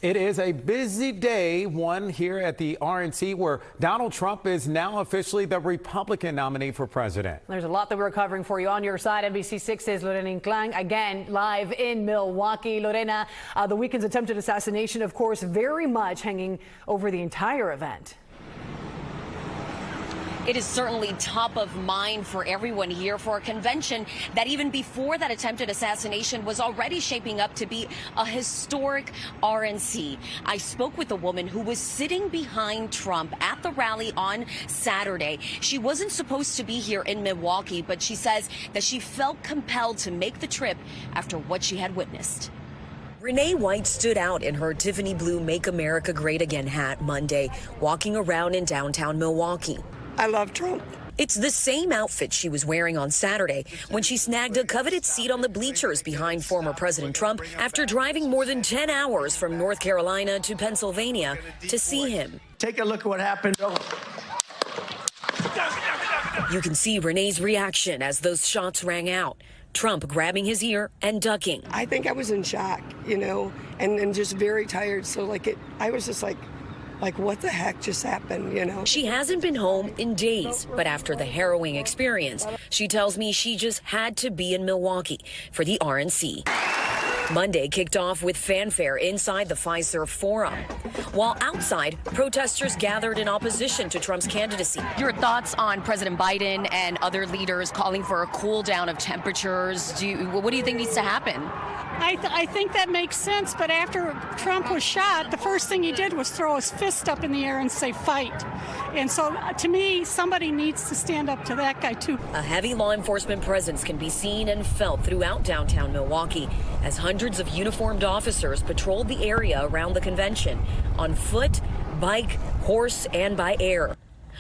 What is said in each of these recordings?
It is a busy day, one here at the RNC, where Donald Trump is now officially the Republican nominee for president. There's a lot that we're covering for you on your side. NBC6's Lorena Inclan, again, live in Milwaukee. Lorena, the weekend's attempted assassination, of course, very much hanging over the entire event. It is certainly top of mind for everyone here for a convention that even before that attempted assassination was already shaping up to be a historic RNC. I spoke with a woman who was sitting behind Trump at the rally on Saturday. She wasn't supposed to be here in Milwaukee, but she says that she felt compelled to make the trip after what she had witnessed. Renee White stood out in her Tiffany blue Make America Great Again hat Monday, walking around in downtown Milwaukee. I love Trump. It's the same outfit she was wearing on Saturday when she snagged a coveted seat on the bleachers behind former President Trump after driving more than 10 hours from North Carolina to Pennsylvania to see him. Take a look at what happened. You can see Renee's reaction as those shots rang out. Trump grabbing his ear and ducking. I think I was in shock, and just very tired. So I was just like, what the heck just happened, She hasn't been home in days, but after the harrowing experience, she tells me she just had to be in Milwaukee for the RNC. Monday kicked off with fanfare inside the Pfizer Forum, while outside, protesters gathered in opposition to Trump's candidacy. Your thoughts on President Biden and other leaders calling for a cool down of temperatures? What do you think needs to happen? I think that makes sense, but after Trump was shot, the first thing he did was throw his fist up in the air and say, fight. And so, to me, somebody needs to stand up to that guy, too. A heavy law enforcement presence can be seen and felt throughout downtown Milwaukee as hundreds of uniformed officers patrolled the area around the convention on foot, bike, horse, and by air.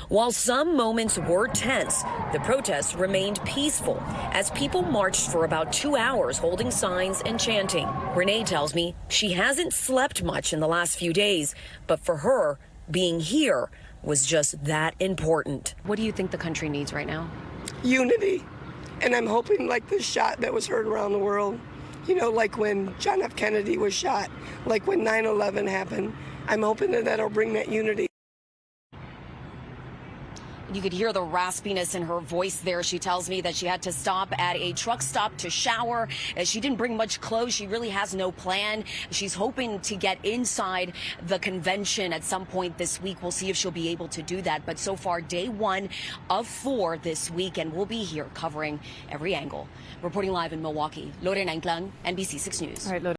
While some moments were tense, the protests remained peaceful as people marched for about 2 hours holding signs and chanting. Renee tells me she hasn't slept much in the last few days, but for her, being here was just that important. What do you think the country needs right now? Unity. And I'm hoping the shot that was heard around the world, like when John F. Kennedy was shot, like when 9/11 happened. I'm hoping that'll bring that unity. You could hear the raspiness in her voice there. She tells me that she had to stop at a truck stop to shower. She didn't bring much clothes. She really has no plan. She's hoping to get inside the convention at some point this week. We'll see if she'll be able to do that. But so far, day 1 of 4 this week, and we'll be here covering every angle. Reporting live in Milwaukee, Lorena Inclan, NBC6 News. All right,